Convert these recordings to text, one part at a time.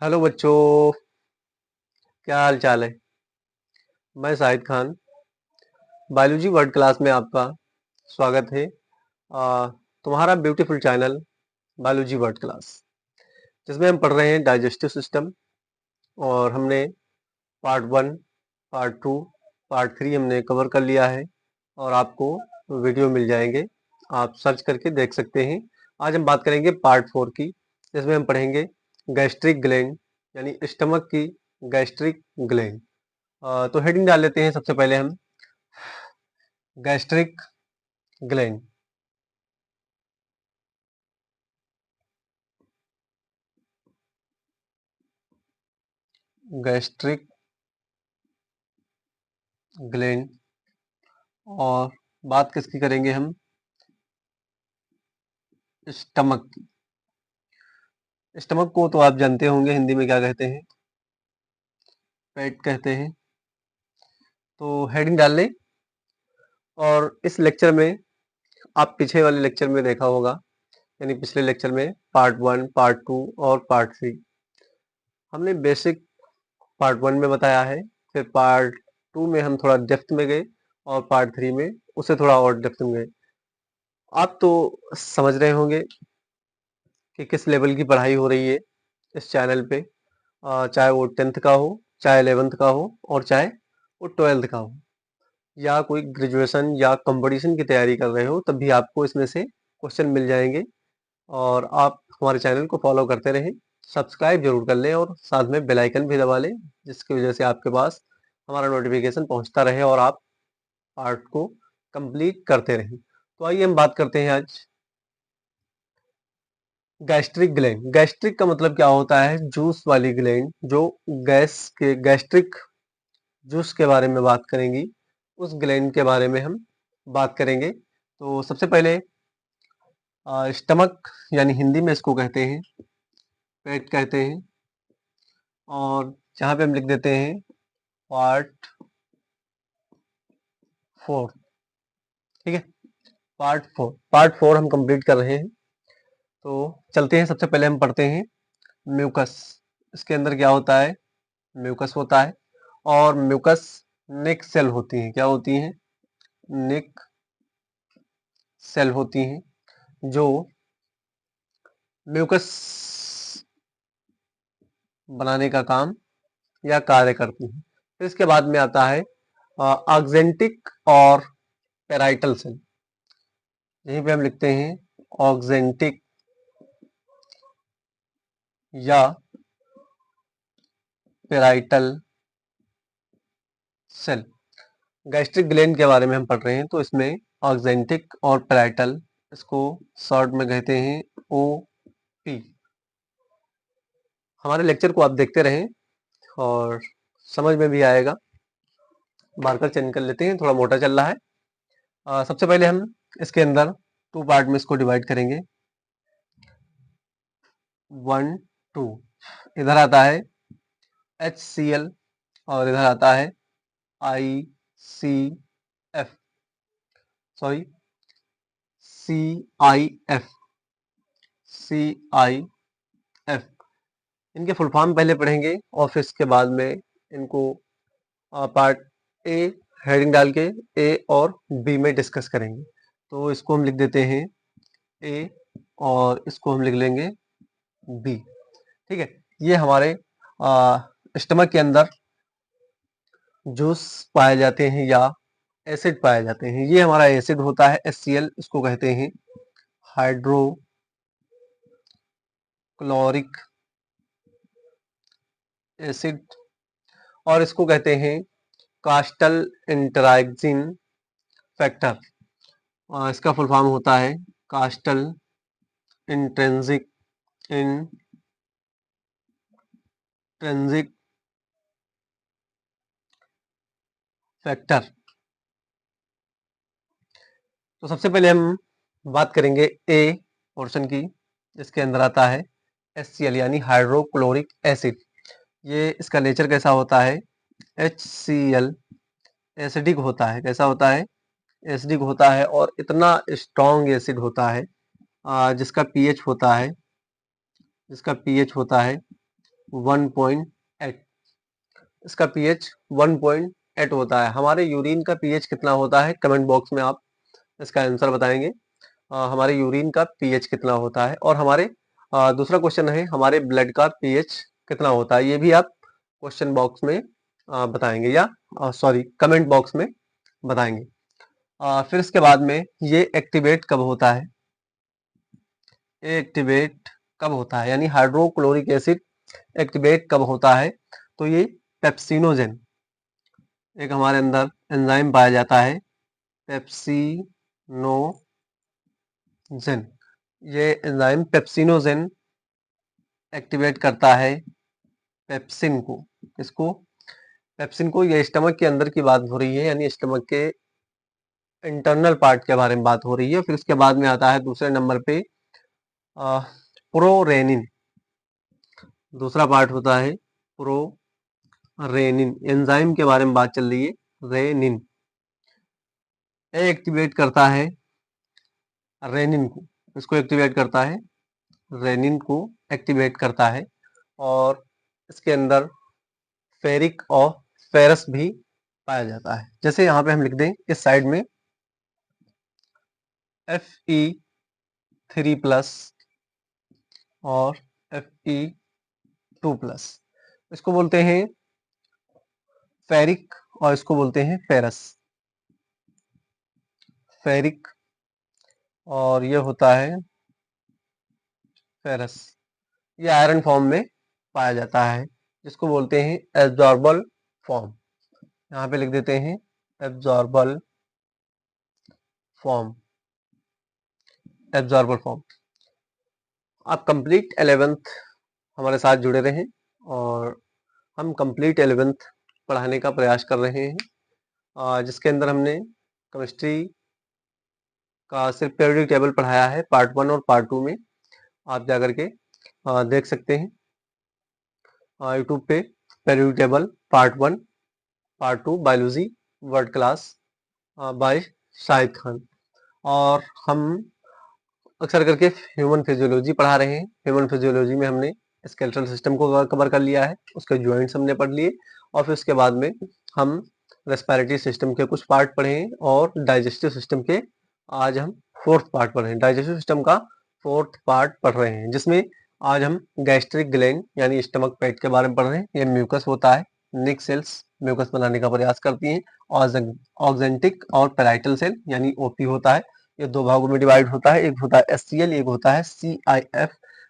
Hello बच्चों, क्या हाल चाल है। मैं Shahid Khan biology world class में आपका स्वागत है। तुम्हारा beautiful channel biology world class, जिसमें हम पढ़ रहे हैं डाइजेस्टिव सिस्टम। और हमने पार्ट 1, पार्ट 2, पार्ट 3 हमने कवर कर लिया है और आपको वीडियो मिल जाएंगे, आप सर्च करके देख सकते हैं। आज हम बात करेंगे पार्ट 4 की, जिसमें हम पढ़ेंगे गैस्ट्रिक ग्लैंड यानी स्टमक की गैस्ट्रिक ग्लैंड। तो हेडिंग डाल लेते हैं सबसे पहले हम, गैस्ट्रिक ग्लैंड। Gastric gland. और बात किसकी करेंगे हम? स्टमक की। स्टमक को तो आप जानते होंगे हिंदी में क्या कहते हैं, पेट कहते हैं। तो हेडिंग डाल लें। और इस लेक्चर में, आप पीछे वाले लेक्चर में देखा होगा, यानी पिछले लेक्चर में पार्ट 1, पार्ट 2 और पार्ट 3 हमने बेसिक पार्ट 1 में बताया है। फिर पार्ट 2 में हम थोड़ा डेप्थ में गए और पार्ट 3 में उससे थोड़ा और डेप्थ में गए। आप तो समझ रहे होंगे कि किस लेवल की पढ़ाई हो रही है इस चैनल पे। चाहे वो 10th का हो, चाहे 11th का हो, और चाहे वो 12th का हो, या कोई ग्रेजुएशन या कंपटीशन की तैयारी कर रहे हो, तब भी आपको इसमें से क्वेश्चन मिल जाएंगे। और आप हमारे चैनल को फॉलो करते रहें, सब्सक्राइब जरूर कर लें और साथ में बेल आइकन भी दबा लें, जिसकी वजह से आपके पास हमारा नोटिफिकेशन पहुंचता रहे और आप पार्ट को कंप्लीट करते रहें। तो आइए हम बात करते हैं आज गैस्ट्रिक ग्लैंड। गैस्ट्रिक का मतलब क्या होता है? जूस वाली ग्लैंड, जो गैस के गैस्ट्रिक जूस के बारे में बात करेंगी, उस ग्लैंड के बारे में हम बात करेंगे। तो सबसे पहले स्टमक, यानी हिंदी में इसको कहते हैं पेट कहते हैं। और जहाँ पे हम लिख देते हैं पार्ट 4। ठीक है, पार्ट 4 हम कंप्लीट कर रहे हैं। तो चलते हैं, सबसे पहले हम पढ़ते हैं म्यूकस। इसके अंदर क्या होता है? म्यूकस होता है। और म्यूकस नेक सेल होती हैं। क्या होती हैं? नेक सेल होती हैं, जो म्यूकस बनाने का काम या कार्य करती हैं। फिर इसके बाद में आता है ऑक्जेंटिक और पेराइटल सेल। यहीं पे हम लिखते हैं ऑक्जेंटिक या पेराइटल सेल। गैस्ट्रिक ग्लैंड के बारे में हम पढ़ रहे हैं, तो इसमें ऑक्जेंटिक और पेराइटल, इसको शॉर्ट में कहते हैं ओपी। हमारे लेक्चर को आप देखते रहें और समझ में भी आएगा। मार्कर चेंज कर लेते हैं, थोड़ा मोटा चल रहा है। सबसे पहले हम इसके अंदर 2 पार्ट में इसको डिवाइड करेंगे। 1, 2। इधर आता है HCl और इधर आता है ICF, सॉरी CIF। इनके फुल फॉर्म पहले पढ़ेंगे और फिर इसके बाद में इनको पार्ट ए हेडिंग डाल के ए और बी में डिस्कस करेंगे। तो इसको हम लिख देते हैं ए और इसको हम लिख लेंगे बी। ठीक है, ये हमारे स्टमक के अंदर जूस पाए जाते हैं या एसिड पाए जाते हैं। ये हमारा एसिड होता है HCl, इसको कहते हैं हाइड्रोक्लोरिक एसिड। और इसको कहते हैं कास्टल इंटरैक्शन फैक्टर। इसका फुल फॉर्म होता है कास्टल इंट्रिंसिक फैक्टर। तो सबसे पहले हम बात करेंगे ए पोर्शन की, जिसके अंदर आता है HCl यानी हाइड्रोक्लोरिक एसिड। ये इसका नेचर कैसा होता है? HCl एसिडिक होता है। कैसा होता है? एसिडिक होता है। और इतना स्ट्रॉन्ग एसिड होता है, जिसका पीएच होता है 1.8, इसका पीएच 1.8 होता है। हमारे यूरिन का पीएच कितना होता है, कमेंट बॉक्स में आप इसका आंसर बताएंगे। हमारे यूरिन का पीएच कितना होता है, और हमारे दूसरा क्वेश्चन है हमारे ब्लड का पीएच कितना होता है, ये भी आप क्वेश्चन बॉक्स में बताएंगे, या सॉरी कमेंट बॉक्स में बताएंगे। फिर इसके बाद में ये एक्टिवेट कब होता है, ये एक्टिवेट कब होता है, यानी हाइड्रोक्लोरिक एसिड एक्टिवेट कब होता है, तो ये पेप्सिनोजेन, एक हमारे अंदर एंजाइम पाया जाता है पेप्सिनोजेन, ये एंजाइम पेप्सिनोजेन एक्टिवेट करता है पेप्सिन को। इसको पेप्सिन को, ये स्टमक के अंदर की बात हो रही है, यानी स्टमक के इंटरनल पार्ट के बारे में बात हो रही है। फिर इसके बाद में आता है दूसरे नंबर पे प्रोरेनिन, दूसरा पार्ट होता है प्रोरेनिन, एंजाइम के बारे में बात चल रही है, रेनिन, ये एक्टिवेट करता है रेनिन को, इसको एक्टिवेट करता है, रेनिन को एक्टिवेट करता है, और इसके अंदर फेरिक और फेरस भी पाया जाता है। जैसे यहाँ पे हम लिख दें इस साइड में Fe3+ और Fe2+, इसको बोलते हैं फेरिक और इसको बोलते हैं फेरस। फेरिक और ये होता है फेरस, ये आयरन फॉर्म में पाया जाता है, जिसको बोलते हैं एब्जॉर्बल फॉर्म। यहाँ पे लिख देते हैं एब्जॉर्बल फॉर्म, एब्जॉर्बल फॉर्म। आप कंप्लीट 11th हमारे साथ जुड़े रहें, और हम कंप्लीट 11th पढ़ाने का प्रयास कर रहे हैं, जिसके अंदर हमने केमिस्ट्री का सिर्फ पीरियोडिक टेबल पढ़ाया है पार्ट 1 और पार्ट 2 में, आप जाकर के देख सकते हैं यूट्यूब पे periodic table part 1 part 2 biology world class by Shahid Khan. और हम अक्सर करके ह्यूमन फिजियोलॉजी पढ़ा रहे हैं। ह्यूमन फिजियोलॉजी में हमने स्केलेटल सिस्टम को कवर कर लिया है, उसके जॉइंट्स हमने पढ़ लिए, और फिर उसके बाद में हम रेस्पिरेटरी सिस्टम के कुछ पार्ट पढ़े हैं, और डाइजेस्टिव सिस्टम के आज हम 4th पार्ट पढ़ रहे हैं। डाइजेस्टिव सिस्टम का 4th पार्ट पढ़ रहे हैं, जिसमें आज हम गैस्ट्रिक ग्लैंड यानी स्टमक पेट के बारे में पढ़ रहे हैं। ये म्यूकस होता है, निक सेल्स म्यूकस बनाने का प्रयास करती हैं, ऑक्जेंटिक और पेराइटल सेल यानी ओपी होता है। ये दो भागों में डिवाइड होता है, एक होता है HCl, एक होता है CIF,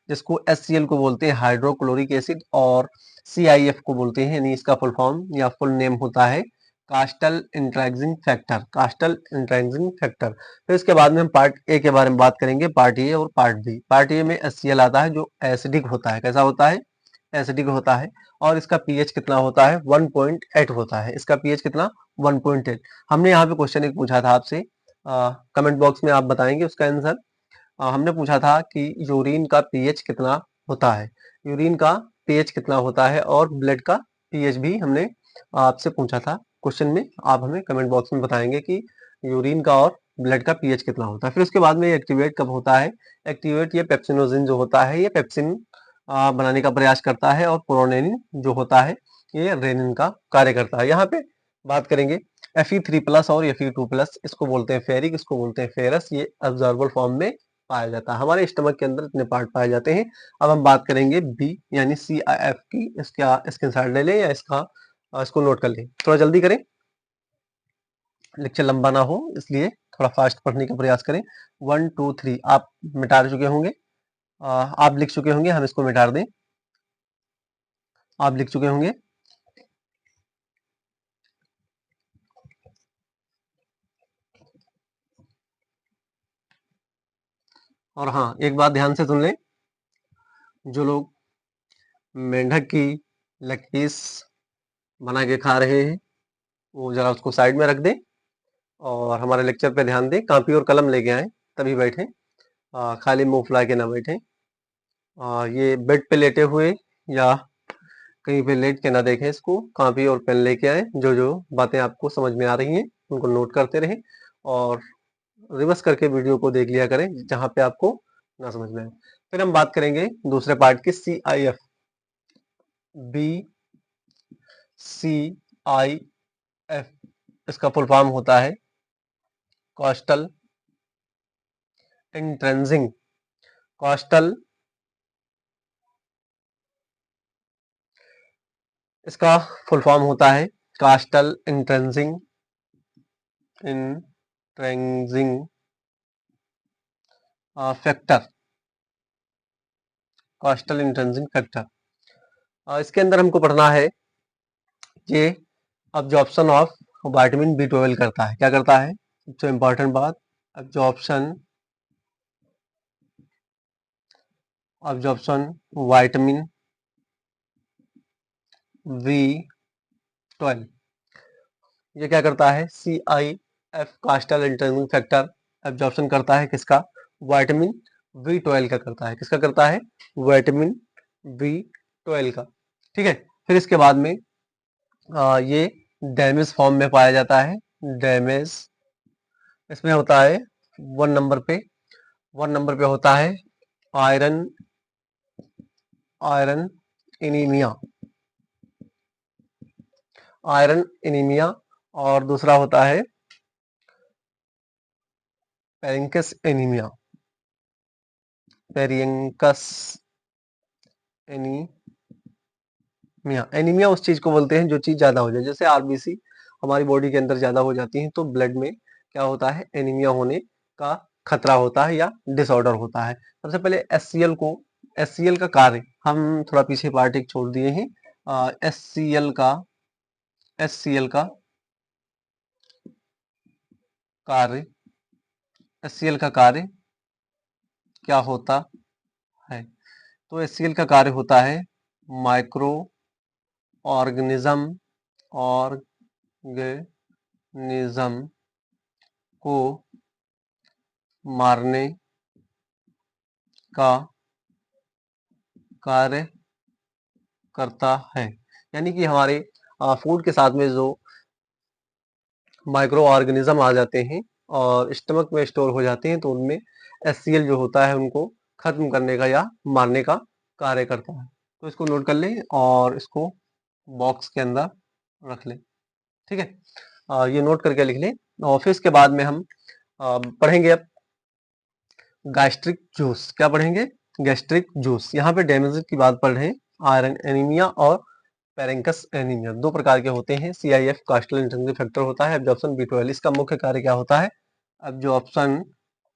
जिसको HCl को बोलते हैं हाइड्रोक्लोरिक एसिड, और CIF को बोलते हैं, यानी इसका फुल फॉर्म या फुल नेम होता है कास्टल इंट्रैक्सिंग फैक्टर, कास्टल इंट्रैक्सिंग फैक्टर। फिर इसके बाद में हम पार्ट ए के बारे में बात करेंगे, पार्ट ए और पार्ट बी। पार्ट ए में HCl आता है जो एसिडिक होता है, कैसा होता है, एसिडिक होता है, और इसका पीएच कितना होता है, 1.8 होता है। इसका पीएच कितना, 1.8। हमने यहाँ पे क्वेश्चन एक पूछा था आपसे, कमेंट बॉक्स में आप बताएंगे उसका आंसर। हमने पूछा था कि यूरिन का पीएच कितना होता है, यूरिन का पीएच कितना होता है, और ब्लड का पीएच भी हमने आपसे पूछा था क्वेश्चन में। आप हमें कमेंट बॉक्स में बताएंगे कि यूरिन का और ब्लड का पीएच कितना होता है। फिर उसके बाद में एक्टिवेट कब होता है, एक्टिवेट ये पेप्सिनोजेन जो होता है, ये पेप्सिन बनाने का प्रयास करता है, और प्रोरेनिन जो होता है ये रेनिन का कार्य करता है। यहाँ पे बात करेंगे Fe3+ और Fe2+, इसको बोलते हैं फेरिक, इसको बोलते हैं फेरस, ये अब्जॉर्बल फॉर्म में पाया जाता है। हमारे स्टमक के अंदर इतने पार्ट पाए जाते हैं। अब हम बात करेंगे बी यानी CIF की, इसका स्क्रीनशॉट ले लें या इसको नोट कर लें, थोड़ा जल्दी करें, लेक्चर लंबा ना हो इसलिए थोड़ा फास्ट पढ़ने का प्रयास करें। 1 2 3 आप मिटा चुके होंगे, आप लिख चुके होंगे, हम इसको मिटा दें, आप लिख चुके होंगे। और हाँ, एक बात ध्यान से सुन लें, जो लोग मेंढक की लेग पीस बना के खा रहे हैं वो जरा उसको साइड में रख दें, और हमारे लेक्चर पे ध्यान दें, कॉपी और कलम लेके आए तभी बैठें, खाली मुंह फुला के ना बैठें। ये बेड पे लेटे हुए या कहीं पे लेट के ना देखें इसको, कॉपी और पेन लेके आए, जो जो बातें आपको समझ में आ रही हैं उनको नोट करते रहें, और रिवर्स करके वीडियो को देख लिया करें जहाँ पे आपको ना समझ में आए। फिर हम बात करेंगे दूसरे पार्ट की, CIF। BCIF, इसका फुल फॉर्म होता है कोस्टल इंट्रेंसिंग, कोस्टल, इसका फुल फॉर्म होता है कोस्टल इंट्रेंसिंग फैक्टर, कोस्टल इंट्रेंसिंग फैक्टर। इसके अंदर हमको पढ़ना है ये अब्जॉर्प्शन ऑफ विटामिन B12 करता है। क्या करता है? सबसे इंपॉर्टेंट बात, अब्जॉर्प्शन विटामिन B12, ये क्या करता है? CIF, कोस्टल इंट्रेंसिंग फैक्टर, एब्जॉर्प्शन करता है किसका? विटामिन B12 का करता है। किसका करता है? विटामिन B12 का। ठीक है, फिर इसके बाद में ये डैमेज फॉर्म में पाया जाता है। डैमेज इसमें होता है 1 नंबर पे, 1 नंबर पे होता है आयरन एनीमिया, आयरन एनीमिया, और दूसरा होता है पेरिंकस एनीमिया, पेरिंकस एनीमिया। एनीमिया उस चीज को बोलते हैं जो चीज ज्यादा हो जाए, जैसे आरबीसी हमारी बॉडी के अंदर ज्यादा हो जाती है तो ब्लड में क्या होता है? एनीमिया होने का खतरा होता है या डिसऑर्डर होता है। सबसे पहले एचसीएल का कार्य हम थोड़ा पीछे पार्ट एक छोड़ दिए हैं। एचसीएल का कार्य, एचसीएल का कार्य क्या होता है? तो एचसीएल का कार्य होता है माइक्रो ऑर्गेनिज्म को मारने का कार्य करता है। यानी कि हमारे फूड के साथ में जो माइक्रो ऑर्गेनिज्म आ जाते हैं और स्टमक में स्टोर हो जाते हैं तो उनमें एचसीएल जो होता है उनको खत्म करने का या मारने का कार्य करता है। तो इसको नोट कर लें और इसको बॉक्स के अंदर रख लें। ठीक है, ये नोट करके लिख लें। और फिर इसके बाद में हम पढ़ेंगे अब गैस्ट्रिक जूस। क्या पढ़ेंगे? Gastric juice. यहाँ पे डैमेज की बात पढ़ रहे हैं। आयरन एनीमिया और पेरेंकस एनीमिया दो प्रकार के होते हैं। CIF कोस्टल इंट्रिंसिक फैक्टर होता है। एब्जॉर्प्शन B12, इसका मुख्य कार्य क्या होता है? एब्जॉर्प्शन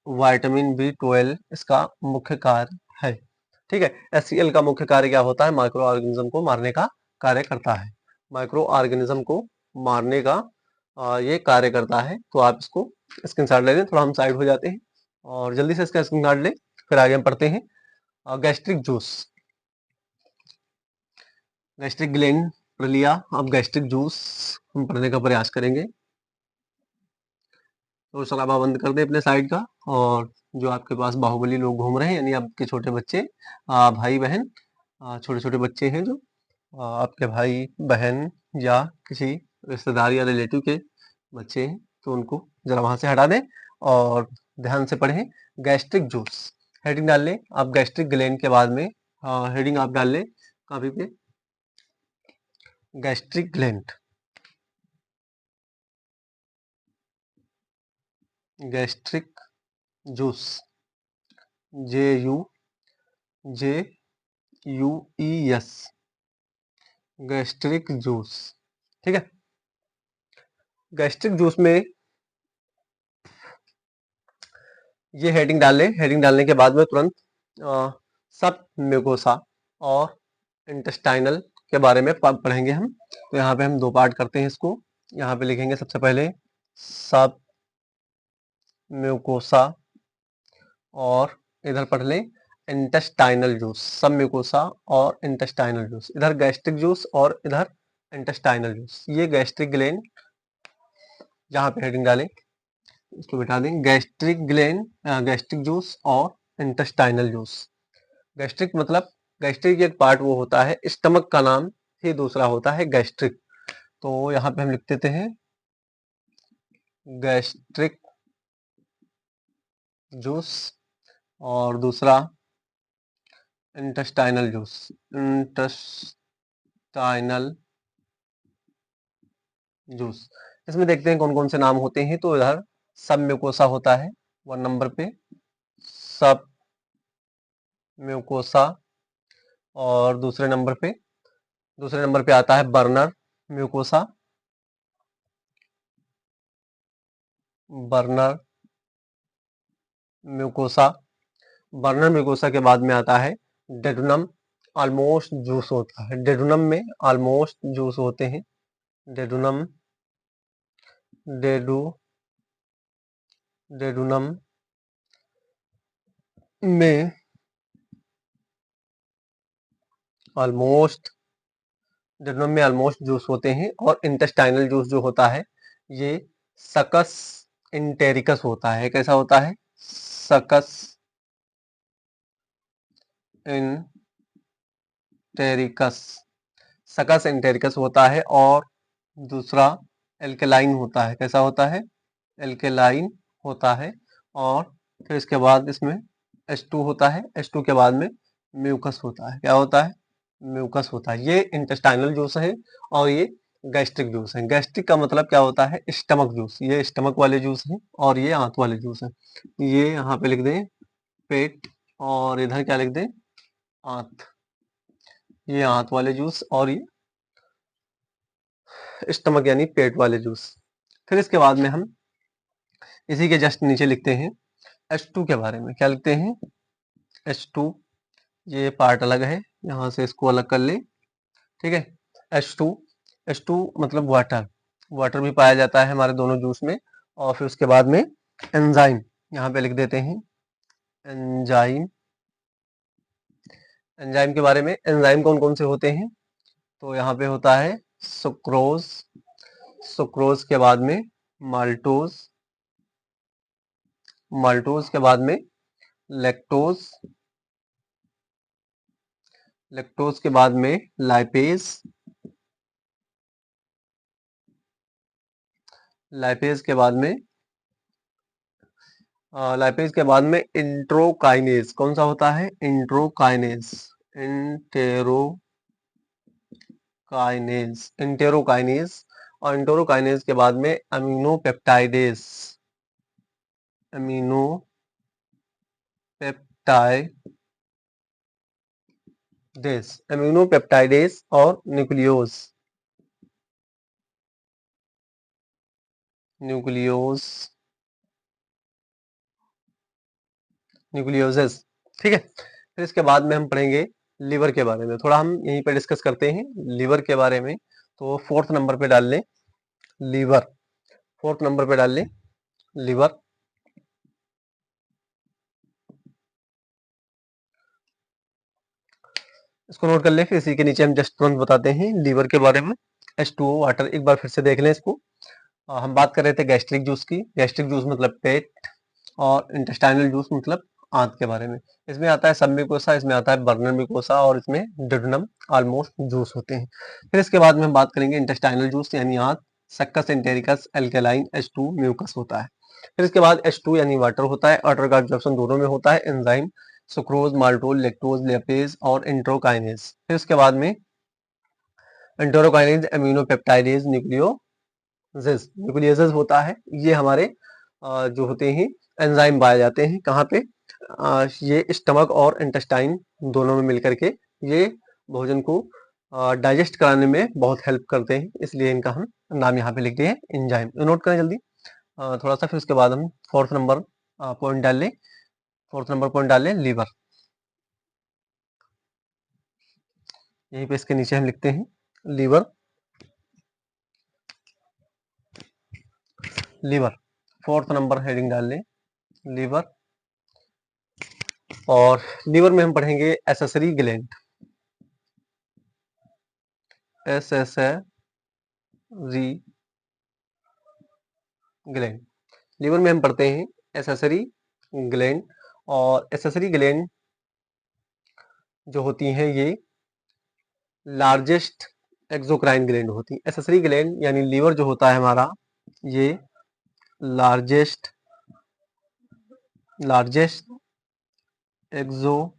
विटामिन B12 इसका मुख्य कार्य है। ठीक है, HCl का मुख्य कार्य क्या होता है? माइक्रो ऑर्गेनिज्म को मारने का कार्य करता है। माइक्रो ऑर्गेनिज्म को मारने का ये कार्य करता है। तो आप इसको स्क्रीनशॉट ले लें। थोड़ा हम साइड हो जाते हैं और जल्दी से इसका स्क्रीनशॉट लें, फिर आगे हम पढ़ते हैं गैस्ट्रिक जूस। गैस्ट्रिक ग्लैंड पढ़ लिया, अब गैस्ट्रिक जूस हम पढ़ने का प्रयास करेंगे। तो शराबा बंद कर दे अपने साइड का। और जो आपके पास बाहुबली लोग घूम रहे हैं, यानी आपके छोटे बच्चे, भाई बहन, छोटे छोटे बच्चे हैं जो आपके भाई बहन या किसी रिश्तेदार या रिलेटिव के बच्चे हैं, तो उनको जरा वहां से हटा दें और ध्यान से पढ़ें। गैस्ट्रिक जूस हेडिंग डाल लें आप। गैस्ट्रिक ग्लैंड के बाद में हेडिंग आप डाल लें कॉपी पे, gastric gland, gastric juice, JUJUES, gastric juice. ठीक है, गैस्ट्रिक जूस में ये हेडिंग डाल लें। हेडिंग डालने के बाद में तुरंत सब म्यूकोसा और इंटेस्टाइनल के बारे में पढ़ेंगे हम। तो यहाँ पे हम दो पार्ट करते हैं इसको। यहाँ पे लिखेंगे सबसे पहले सब म्यूकोसा, और इधर पढ़ लें इंटेस्टाइनल जूस। सब म्यूकोसा और इंटेस्टाइनल जूस, इधर गैस्ट्रिक जूस और इधर इंटेस्टाइनल जूस। ये गैस्ट्रिक ग्लैंड, जहाँ पे हेडिंग डालें इसको बिठा दें, गैस्ट्रिक ग्लैंड, गैस्ट्रिक जूस और इंटेस्टाइनल जूस। गैस्ट्रिक मतलब गैस्ट्रिक एक पार्ट वो होता है, स्टमक का नाम ही दूसरा होता है गैस्ट्रिक। तो यहाँ पे हम लिख देते हैं गैस्ट्रिक जूस और दूसरा intestinal juice, intestinal intestinal juice. इसमें देखते हैं कौन कौन से नाम होते हैं। तो इधर सब म्यूकोसा होता है 1 नंबर पे, सब म्यूकोसा। और दूसरे नंबर पे आता है burner mucosa, burner mucosa. Burner mucosa के बाद में आता है डेडुनम। ऑलमोस्ट जूस होता है डेडुनम में, ऑलमोस्ट जूस होते हैं डेडुनम, डेडुनम में ऑलमोस्ट डेडुनम में ऑलमोस्ट जूस होते हैं। और इंटेस्टाइनल जूस जो होता है ये सकस इंटेरिकस होता है। कैसा होता है? सकस इंटेरिकस, सकस इंटेरिकस होता है। और दूसरा एल्केलाइन होता है। कैसा होता है? एल्केलाइन होता है। और फिर इसके बाद इसमें H2 होता है। H2 के बाद में म्यूकस होता है। क्या होता है? म्यूकस होता है। ये इंटेस्टाइनल जूस है और ये गैस्ट्रिक जूस है। गैस्ट्रिक का मतलब क्या होता है? Stomach juice. ये स्टमक वाले जूस हैं और ये आंत वाले जूस हैं। ये यहाँ पे लिख दें पेट, और इधर क्या लिख दें? आंत। ये आंत वाले जूस और ये स्टमक यानी पेट वाले जूस। फिर इसके बाद में हम इसी के जस्ट नीचे लिखते हैं H2 के बारे में। क्या लिखते हैं? H2, ये पार्ट अलग है, यहाँ से इसको अलग कर ले। ठीक है। H2, H2 मतलब वाटर। वाटर भी पाया जाता है हमारे दोनों जूस में। और फिर उसके बाद में एंजाइम, यहाँ पे लिख देते हैं एंजाइम। एंजाइम के बारे में, एंजाइम कौन कौन से होते हैं? तो यहाँ पे होता है सुक्रोज, सुक्रोज के बाद में माल्टोज, माल्टोज के बाद में लैक्टोज, लैक्टोज के बाद में लाइपेज, लाइपेज के बाद में लाइपेज के बाद में इंट्रोकाइनेज। कौन सा होता है? इंट्रोकाइनेज, इंटेरोकाइनेज, इंटेरोकाइनेज। और इंटेरोकाइनेज के बाद में अमीनोपेप्टाइडेज, अमीनोपेप्टाइडेज, अमीनोपेप्टाइडेज और न्यूक्लियोज, न्यूक्लियोज, न्यूक्लियोजेस। ठीक है। फिर इसके बाद में हम पढ़ेंगे लीवर के बारे में। थोड़ा हम यहीं पर डिस्कस करते हैं लीवर के बारे में। तो 4th नंबर पे डाल लें लीवर, 4th नंबर पे डाल लें लीवर। इसको नोट कर लें। फिर इसी के नीचे हम जस्ट तुरंत बताते हैं लीवर के बारे में। H2O वाटर, एक बार फिर से देख लें इसको। हम बात कर रहे थे गैस्ट्रिक जूस की। गैस्ट्रिक जूस मतलब पेट, और इंटेस्टाइनल जूस मतलब आंत के बारे में। इसमें आता है सब म्यूकोसा, इसमें आता है बर्नर म्यूकोसा, और इसमें डिडुनम ऑलमोस्ट जूस होते हैं। फिर इसके बाद में हम बात करेंगे इंटेस्टाइनल जूस यानी आंत, succus entericus, alkaline, H2 mucus होता है। फिर इसके बाद H2 यानी वाटर होता है। वाटर का एब्जॉर्प्शन दोनों में होता है, एंजाइम सुक्रोज, माल्टोज, लैक्टोज, लेपेज और इंट्रोकाइनेज। फिर उसके बाद में इंट्रोकाइनेज, अमीनोपेप्टाइडेज, न्यूक्लियोजेस होता है। ये हमारे जो होते हैं एंजाइम पाए जाते हैं। कहाँ पे? ये स्टमक और इंटेस्टाइन दोनों में मिलकर के ये भोजन को डाइजेस्ट कराने में बहुत हेल्प करते हैं, इसलिए इनका हम नाम यहाँ पे लिख दिए एंजाइम। नोट करें जल्दी थोड़ा सा। फिर उसके बाद हम 4th नंबर पॉइंट डाल लें, 4th नंबर पॉइंट डाल लें लीवर। यहीं पे इसके नीचे हम लिखते हैं liver, liver 4th number heading डाल लें लीवर। और लीवर में हम पढ़ेंगे accessory gland, accessory gland. Liver में हम पढ़ते हैं एसेसरी ग्लैंड। और एसेसरी ग्लैंड जो होती हैं ये लार्जेस्ट एक्सोक्राइन ग्लैंड होती है। एसेसरी ग्लैंड यानी लीवर जो होता है हमारा, ये लार्जेस्ट एक्सोक्राइन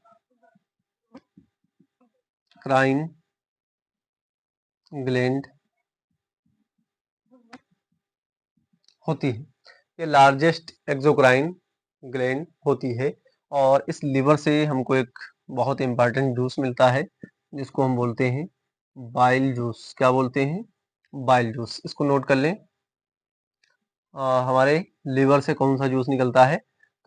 ग्लैंड होती है। ये लार्जेस्ट एक्सोक्राइन ग्लैंड होती है और इस लीवर से हमको एक बहुत इंपॉर्टेंट जूस मिलता है जिसको हम बोलते हैं बाइल जूस। क्या बोलते हैं? Bile juice. इसको नोट कर लें। हमारे लीवर से कौन सा जूस निकलता है?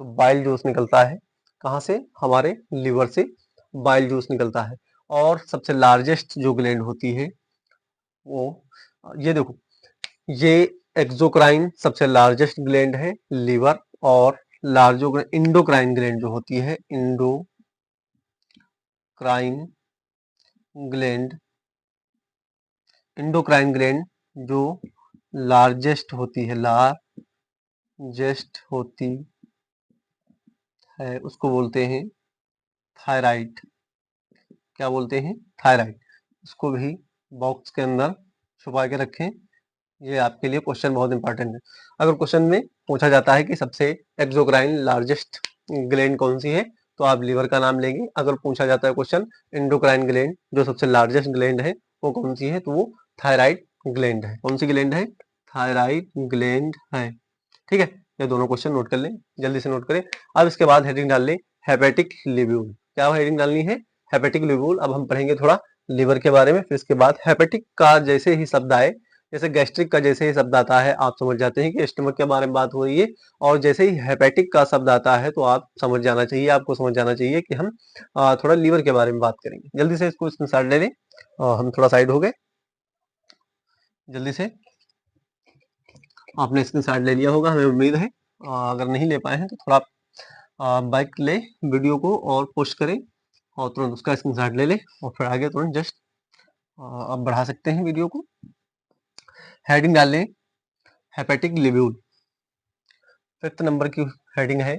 तो बाइल जूस निकलता है। कहाँ से? हमारे लीवर से बाइल जूस निकलता है। और सबसे लार्जेस्ट जो ग्लैंड होती है वो ये देखो, ये एक्सोक्राइन सबसे लार्जेस्ट ग्लैंड है लीवर, और लार्जो इंडोक्राइन ग्लैंड जो होती है, ग्लैंड इंडोक्राइन ग्लैंड जो लार्जेस्ट होती है, लार्जेस्ट होती है, उसको बोलते हैं थायराइड। क्या बोलते हैं? थायराइड। इसको भी बॉक्स के अंदर छुपा के रखें। ये आपके लिए क्वेश्चन बहुत इंपॉर्टेंट है। अगर क्वेश्चन में पूछा जाता है कि सबसे एक्सोक्राइन लार्जेस्ट ग्लैंड कौन सी है, तो आप लीवर का नाम लेंगे। अगर पूछा जाता है क्वेश्चन इंडोक्राइन ग्लैंड जो सबसे लार्जेस्ट ग्लैंड है वो कौन सी है, तो वो थायराइड ग्लैंड है। कौन सी ग्लैंड है? थायराइड ग्लैंड है। ठीक है, ये दोनों क्वेश्चन नोट कर लें, जल्दी से नोट करें। अब इसके बाद हेडिंग डाल लें हेपेटिक लिब्यूल। क्या हेडिंग डालनी है? हेपेटिक लिब्यूल। अब हम पढ़ेंगे थोड़ा लिवर के बारे में, फिर इसके बाद हेपेटिक का जैसे ही शब्द आए, जैसे गैस्ट्रिक का जैसे ही शब्द आता है आप समझ जाते हैं कि स्टमक के बारे में बात हो रही है, और जैसे ही हेपेटिक का शब्द आता है तो आप समझ जाना चाहिए, आपको समझ जाना चाहिए कि हम थोड़ा लीवर के बारे में बात करेंगे। जल्दी से इसको स्क्रीनशॉट ले लें। हम थोड़ा साइड हो गए, जल्दी से आपने स्क्रीनशॉट ले लिया होगा, हमें उम्मीद है। अगर नहीं ले पाए हैं तो थोड़ा बैक ले वीडियो को और पोस्ट करें और तुरंत उसका स्क्रीनशॉट ले लें और फिर आगे तुरंत जस्ट अब बढ़ा सकते हैं वीडियो को। हेडिंग डाल लें हेपेटिक लिब्यूल। 5th नंबर की हेडिंग है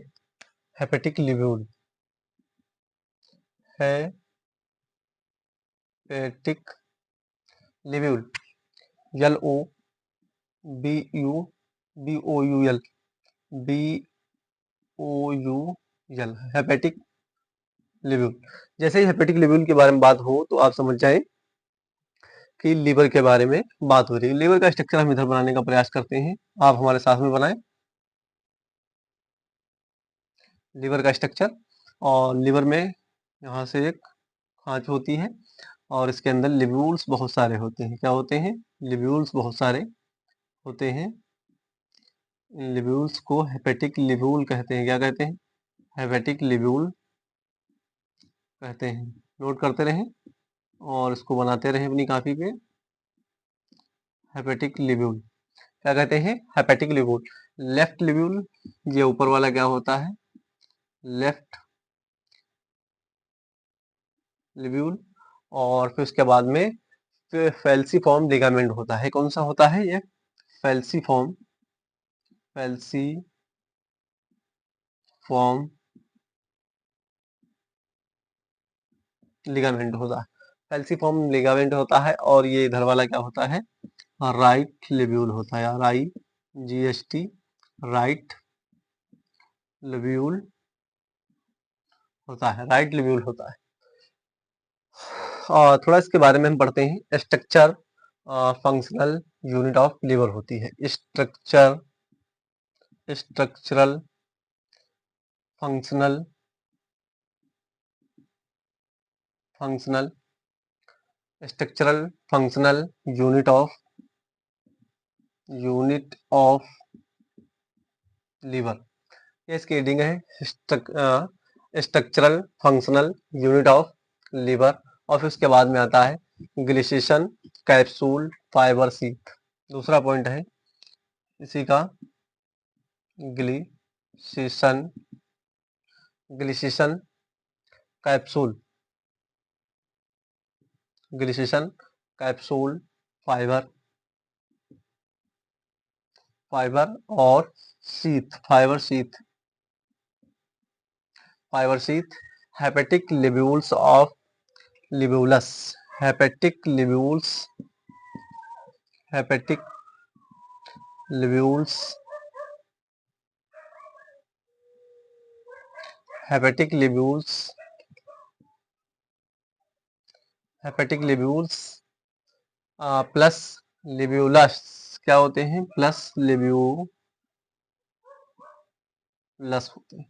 hepatic lobule. Hepatic lobule, L O B U B O U L, B O U L, hepatic lobule. जैसे ही हेपेटिक लिब्यूल के बारे में बात हो तो आप समझ जाएं कि लीवर के बारे में बात हो रही है। लीवर का स्ट्रक्चर हम इधर बनाने का प्रयास करते हैं, आप हमारे साथ में बनाएं लीवर का स्ट्रक्चर। और लीवर में यहाँ से एक खांच होती है और इसके अंदर लिब्यूल्स बहुत सारे होते हैं। क्या होते हैं? लिब्यूल्स बहुत सारे होते हैं। इन लिब्यूल्स को हेपेटिक लिब्यूल कहते हैं। क्या कहते हैं? हेपेटिक लिब्यूल कहते हैं। नोट करते रहें और इसको बनाते रहें अपनी कॉपी पे। हेपेटिक लिब्यूल क्या कहते हैं? हेपेटिक लिब्यूल। लेफ्ट लिब्यूल, ये ऊपर वाला क्या होता है? लेफ्ट लिब्यूल। और फिर उसके बाद में फेल्सीफॉर्म लिगामेंट होता है। कौन सा होता है ये? फेल्सीफॉर्म लिगामेंट होता है। फेल्सीफॉर्म लिगामेंट होता है। और ये इधर वाला क्या होता है? राइट लिब्यूल होता है। RIGHT, राइट लिब्यूल होता है। राइट लिब्यूल होता है। और थोड़ा इसके बारे में हम पढ़ते हैं। Structure functional unit of liver होती है। Structural functional functional structural functional unit of liver. ये इसकी रीडिंग है structural functional unit of liver. और फिर उसके बाद में आता है ग्लिसेशन कैप्सूल फाइबर शीथ। दूसरा पॉइंट है इसी का, Glisson's Glisson's capsule Glisson's capsule fibre fibre और fibre sheath. Hepatic lobules of lobules hepatic lobules hepatic lobules hepatic lobules hepatic lobules plus lobules क्या होते हैं? प्लस लिब्यूलस होते हैं।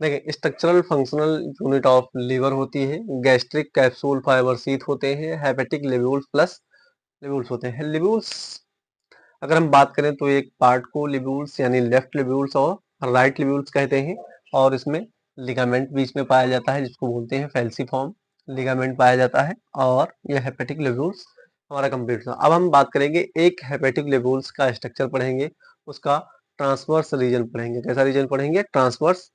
देखिए, structural functional unit of liver होती है, गैस्ट्रिक कैप्सूल फाइबर शीथ होते हैं, हेपेटिक लिब्यूल्स प्लस लिब्यूल्स होते हैं। लिब्यूल्स अगर हम बात करें तो एक पार्ट को लिब्यूल्स यानी लेफ्ट लिब्यूल्स और राइट लिब्यूल्स कहते हैं, और इसमें लिगामेंट बीच में पाया जाता है जिसको बोलते हैं फैल्सीफॉर्म लिगामेंट पाया जाता है, और यह हेपेटिक लिब्यूल्स हमारा कंप्लीट था। अब हम बात करेंगे एक हेपेटिक लिब्यूल्स का स्ट्रक्चर पढ़ेंगे, उसका ट्रांसवर्स रीजन पढ़ेंगे। कैसा रीजन पढ़ेंगे? ट्रांसवर्स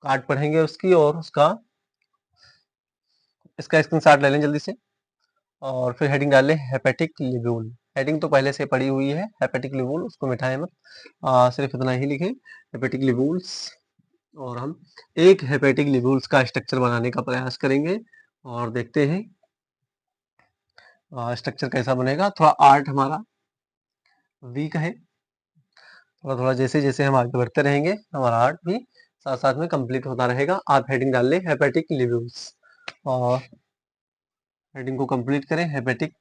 कार्ड पढ़ेंगे उसकी, और उसका इसका स्क्रीनशॉट ले लें जल्दी से, और फिर हेडिंग डाल लें हेपेटिक लिब्यूल। हेडिंग तो पहले से पड़ी हुई है, हेपेटिक लिब्यूल, उसको मिटाएं मत, सिर्फ इतना ही लिखें हेपेटिक लिब्यूल्स। और हम एक हेपेटिक लिब्यूल्स का स्ट्रक्चर बनाने का प्रयास करेंगे और देखते हैं स्ट्रक्चर कैसा बनेगा। थोड़ा आर्ट हमारा वीक है, थोड़ा थोड़ा जैसे जैसे हम आगे बढ़ते रहेंगे हमारा आर्ट भी साथ साथ में कंप्लीट होता रहेगा। आप हेडिंग डाल लें हेपेटिक लिब्यूल्स, और हेडिंग को कंप्लीट करें हेपेटिक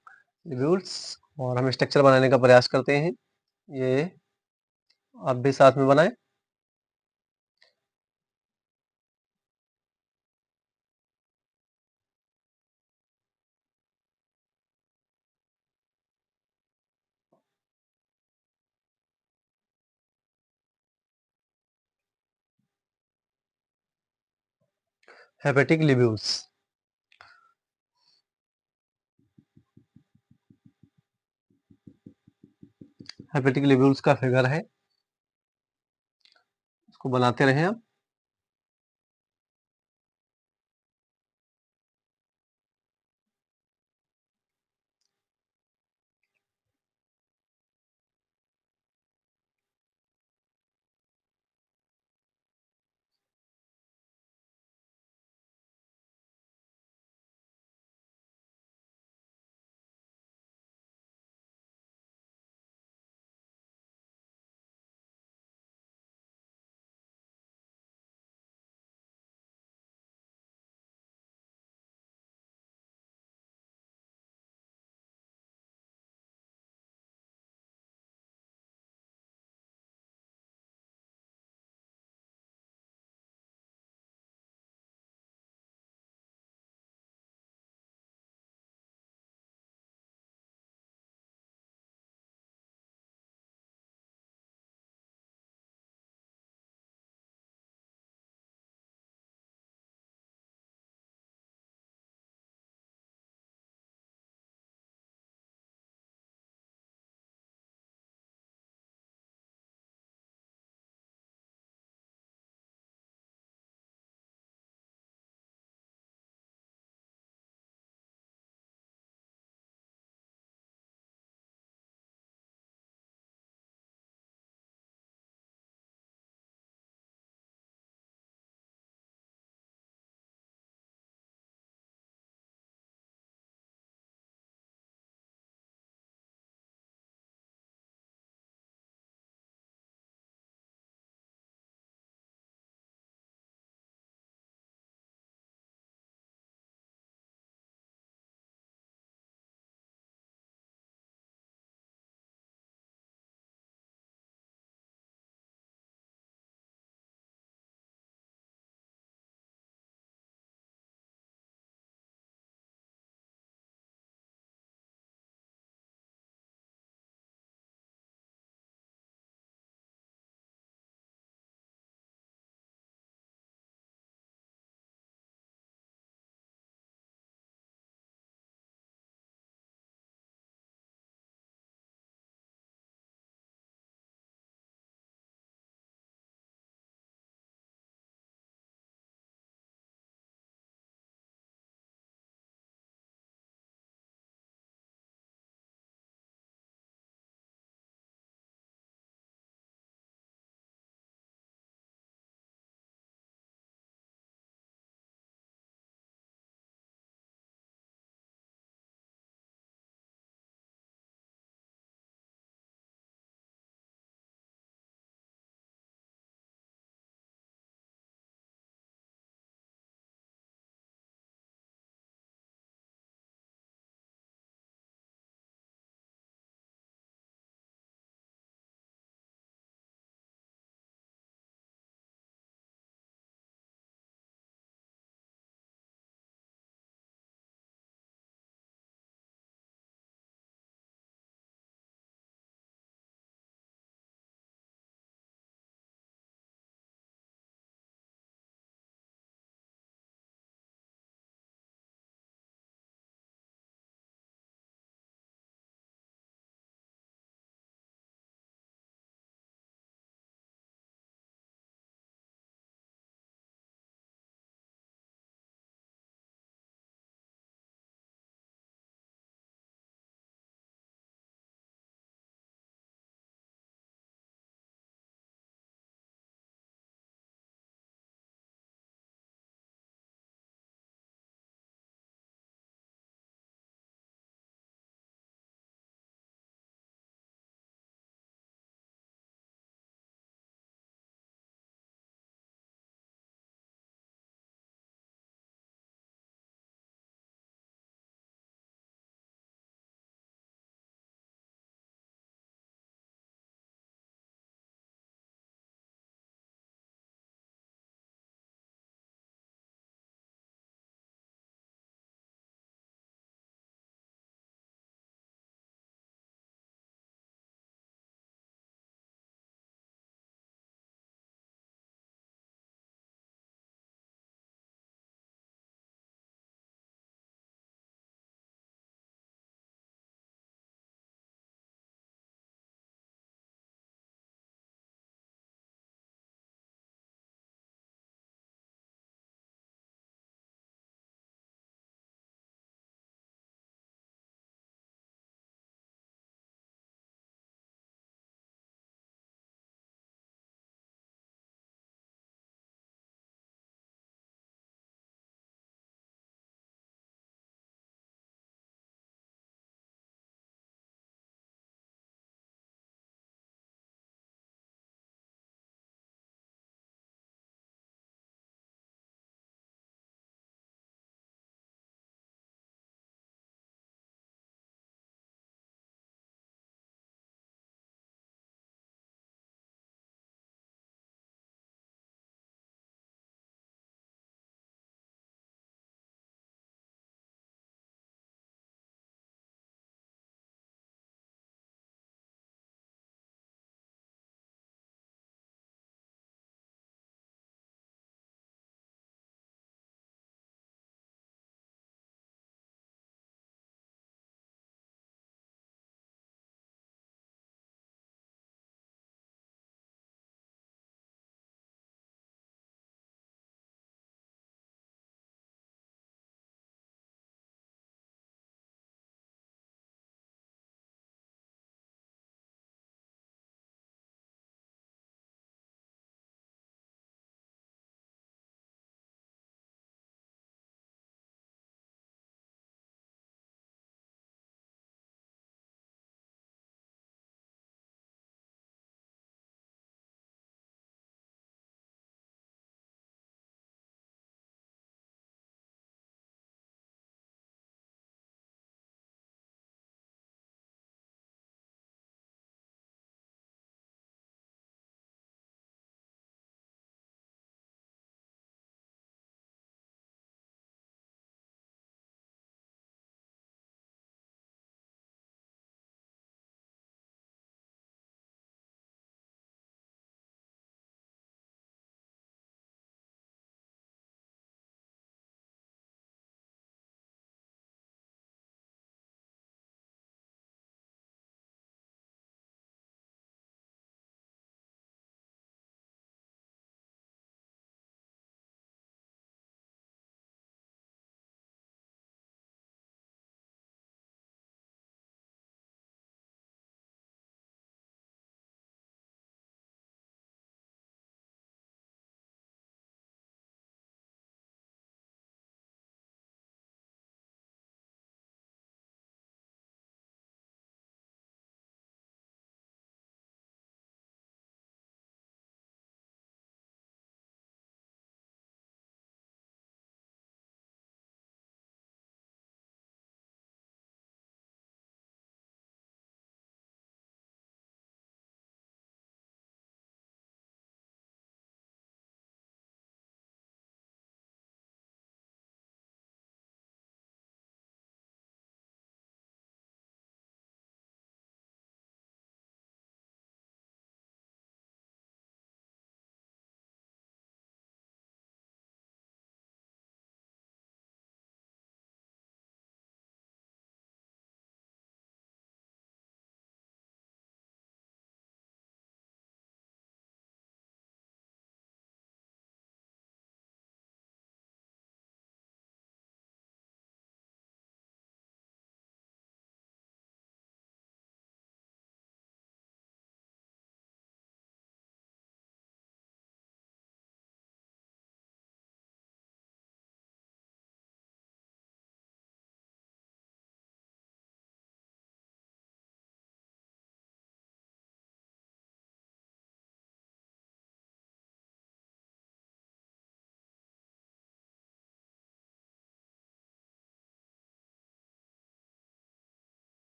लिब्यूल्स, और हम स्ट्रक्चर बनाने का प्रयास करते हैं। ये आप भी साथ में बनाएं। हेपेटिक लिब्यूल्स, हेपेटिक लिब्यूल्स का फिगर है, इसको बनाते रहें आप।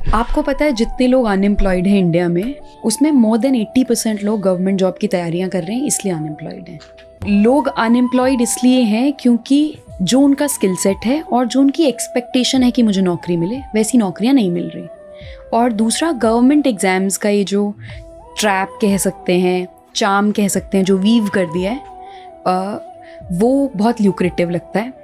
आपको पता है जितने लोग अनएम्प्लॉयड हैं इंडिया में, उसमें मोर देन 80% लोग गवर्नमेंट जॉब की तैयारियां कर रहे हैं, इसलिए अनएम्प्लॉयड हैं। लोग अनएम्प्लॉयड इसलिए हैं क्योंकि जो उनका स्किल सेट है और जो उनकी एक्सपेक्टेशन है कि मुझे नौकरी मिले, वैसी नौकरियां नहीं मिल रही। और दूसरा, गवर्नमेंट एग्ज़ाम्स का ये जो ट्रैप कह सकते हैं, चार्म कह सकते हैं, जो वीव कर दिया है, वो बहुत ल्यूक्रेटिव लगता है।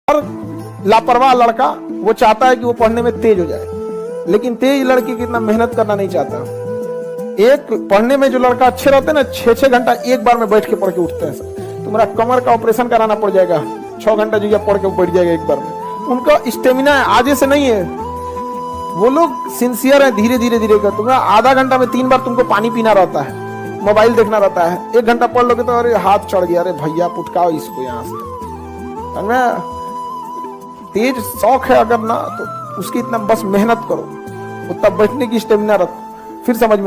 और लापरवाह लड़का वो चाहता है कि वो पढ़ने में तेज हो जाए, लेकिन तेज लड़की कितना मेहनत करना नहीं चाहता। एक पढ़ने में जो लड़का अच्छे रहते हैं ना, 6-6 घंटा एक बार में बैठ के पढ़ के उठते हैं। तुम्हारा कमर का ऑपरेशन कराना पड़ जाएगा, 6 घंटा जो पढ़ के बैठ जाएगा एक बार में। उनका स्टेमिना आजे से नहीं है, वो लोग सिंसियर है, धीरे धीरे धीरे कर। तुम्हारा आधा घंटा में 3 बार तुमको पानी पीना रहता है, मोबाइल देखना रहता है। 1 घंटा पढ़ लोगे तो अरे हाथ चढ़ गया, अरे भैया पुटकाओ इसको यहाँ से। तेज शौक है अगर ना, तो उसकी इतना बस मेहनत करो, तब बैठने की स्टेमिना रखो, फिर समझ में